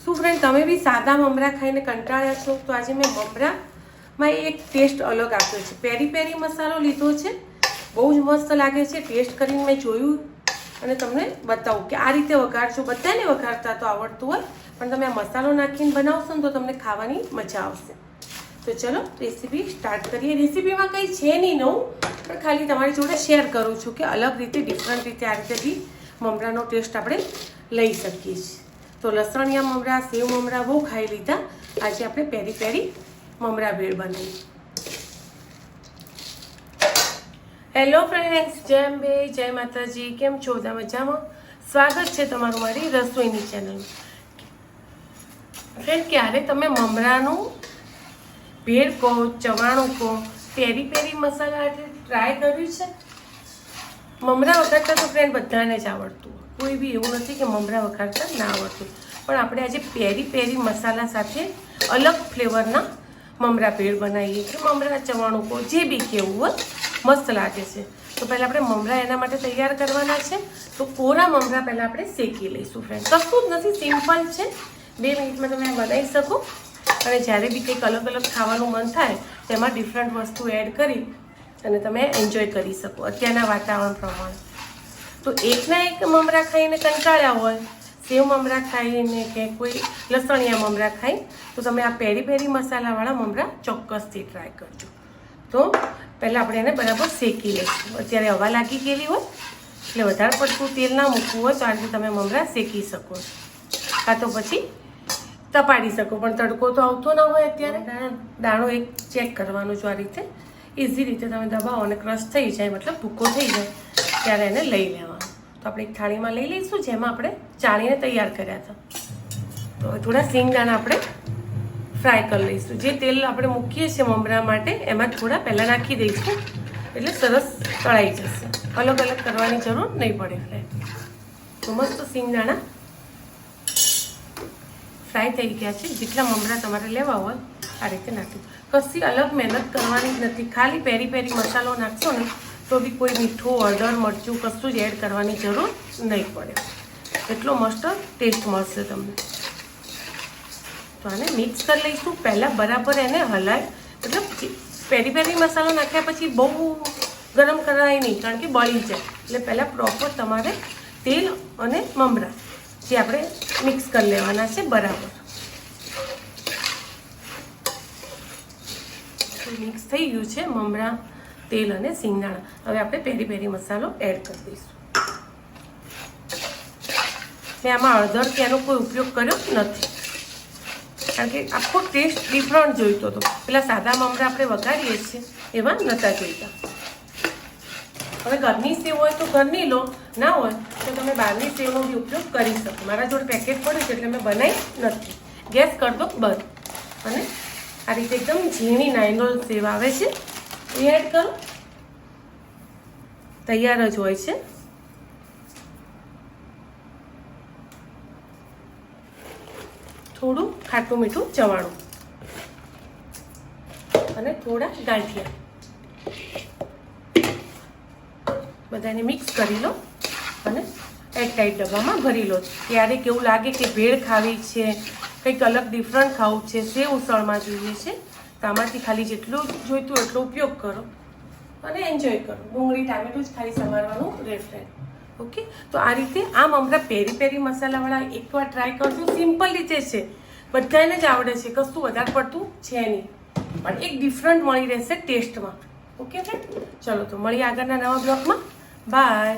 શું ફ્રેન્ડ, તમે બી સાદા મમરા ખાઈને કંટાળ્યા છો? તો આજે મેં મમરામાં એક ટેસ્ટ અલગ આપ્યો છે. પેરી પેરી મસાલો લીધો છે, બહુ જ મસ્ત લાગે છે. ટેસ્ટ કરીને મેં જોયું અને તમને બતાવું કે આ રીતે વઘારજો. બધાને વઘારતા તો આવડતું હોય, પણ તમે આ મસાલો નાખીને બનાવશો ને તો તમને ખાવાની મજા આવશે. તો ચલો રેસીપી સ્ટાર્ટ કરીએ. રેસીપીમાં કંઈ છે નહીં નવું, પણ ખાલી તમારી જોડે શેર કરું છું કે અલગ રીતે, ડિફરન્ટ રીતે આ રીતે બી મમરાનો ટેસ્ટ આપણે લઈ શકીએ છીએ. તો લસણિયા મમરા, સેવ મમરા બહુ ખાઈ લીધા. આજે આપણે પેરી પેરી મમરા ભેળ બનાવીએ. હેલો ફ્રેન્ડ્સ, જય અંબે, જય માતાજી. કેમ છો? બધા મજામાં? સ્વાગત છે તમારું મારી રસોઈની ચેનલ. ફ્રેન્ડ, ક્યારે તમે મમરાનું ભેળ કહો, ચવાણું કહો, પેરી પેરી મસાલા ટ્રાય કર્યું છે? મમરા વઘારતા તો ફ્રેન્ડ બધાને જ આવડતું, કોઈ બી એવું નથી કે મમરા વઘારતા ના આવડતું. પણ આપણે આજે પેરી પેરી મસાલા સાથે અલગ ફ્લેવરના મમરા ભેળ બનાવીએ કે મમરા ચવાણું કહો, જે બી કેવું હોય, મસ્ત લાગે છે. તો પહેલાં આપણે મમરા એના માટે તૈયાર કરવાના છે. તો કોરા મમરા પહેલાં આપણે શેકી લઈશું ફ્રેન્ડ. કશું જ નથી, સિમ્પલ છે. 2 મિનિટમાં તમે બનાવી શકો. અને જ્યારે બી કંઈક અલગ અલગ ખાવાનું મન થાય તેમાં ડિફરન્ટ વસ્તુ એડ કરી અને તમે એન્જોય કરી શકો અત્યારના વાતાવરણ પ્રમાણે. તો એકના એક મમરા ખાઈને કંટાળ્યા હોય, સેવ મમરા ખાઈને કે કોઈ લસણિયા મમરા ખાઈ, તો તમે આ પેરી પેરી મસાલાવાળા મમરા ચોક્કસથી ટ્રાય કરજો. તો પહેલાં આપણે એને બરાબર શેકી લઈશું. અત્યારે હવા લાગી ગયેલી હોય એટલે વધારે પડતું તેલ ના મૂકવું હોય તો આ રીતે તમે મમરા શેકી શકો છો, કાં તો પછી તપાડી શકો. પણ તડકો તો આવતો ના હોય અત્યારે. દાણો એક ચેક કરવાનો જો આ રીતે ઇઝી રીતે તમે દબાવો અને ક્રશ થઈ જાય, મતલબ ભૂકો થઈ જાય, ત્યારે એને લઈ લેવાનો. તો આપણે એક થાળીમાં લઈ લઈશું જેમાં આપણે ચાળીને તૈયાર કર્યા હતા. તો થોડા સિંગદાણા આપણે ફ્રાય કરી લઈશું. જે તેલ આપણે મૂકીએ છીએ મમરા માટે એમાં થોડા પહેલાં નાખી દઈશું એટલે સરસ તળાઈ જશે. અલગ અલગ કરવાની જરૂર નહીં પડે ફ્રેન્ડ. તો મસ્ત સિંગદાણા ફ્રાય થઈ ગયા છે. જેટલા મમરા તમારે લેવા હોય આ રીતે નાખી. કશી અલગ મહેનત કરવાની જ નથી. ખાલી પેરી પેરી મસાલો નાખશો ને તો બી કોઈ મીઠું, હળદર, મરચું કશું જ એડ કરવાની જરૂર નહીં પડે. એટલો મસ્ત ટેસ્ટ મળશે તમને. તો આને મિક્સ કરી લઈશું. પહેલાં બરાબર એને હલાય, મતલબ પેરી પેરી મસાલો નાખ્યા પછી બહુ ગરમ કરાય નહીં, કારણ કે બળી જાય. એટલે પહેલાં પ્રોપર તમારે તેલ અને મમરા જે આપણે મિક્સ કરી લેવાના છે બરાબર. મિક્સ થઈ ગયું છે મમરા, તેલ અને સિંગદાણા. હવે આપણે પેરી પેરી મસાલો એડ કરી દઈશું. મેં આમાં હળદર કે એનો કોઈ ઉપયોગ કર્યો નથી, કારણ કે આખો ટેસ્ટ ડિફરન્ટ જોઈતો હતો. પેલા સાદા મમરા આપણે વઘારીએ છીએ એવા નહોતા જોઈતા. હવે ઘરની સેવ હોય તો ઘરની લો, ના હોય તો તમે બહારની સેવનો બી ઉપયોગ કરી શકો. મારા જોડે પેકેટ પડ્યું છે એટલે મેં બનાવી નથી. ગેસ કરી દો બંધ. અને આ રીતે એકદમ ઝીણી નાયલોન સેવ આવે છે એ એડ કરો. તૈયાર જ હોય છે. થોડું ખાટું મીઠું ચવાણું અને થોડા ગાંઠિયા બધાને મિક્સ કરી લો અને એરટાઈટ ડબ્બામાં ભરી લો. ત્યારે કેવું લાગે કે ભેળ ખાવી છે, કંઈક અલગ ડિફરન્ટ ખાવું છે, સેવ ઉસળમાં જોઈએ છે, તો આમાંથી ખાલી જેટલું જોઈતું એટલો ઉપયોગ કરો અને એન્જોય કરો. ડુંગળી ટામેટું જ ખાલી સમારવાનું રહે ફ્રેન્ડ. ઓકે, તો આ રીતે આ મમરા પેરી પેરી મસાલાવાળા એકવાર ટ્રાય કરજો. સિમ્પલ રીતે છે, બધાને જ આવડે છે, કશું વધારે પડતું છે નહીં, પણ એક ડિફરન્ટ મળી રહેશે ટેસ્ટમાં. ઓકે ફ્રેન્ડ, ચલો તો મળીએ આગળના નવા બ્લોગમાં. બાય.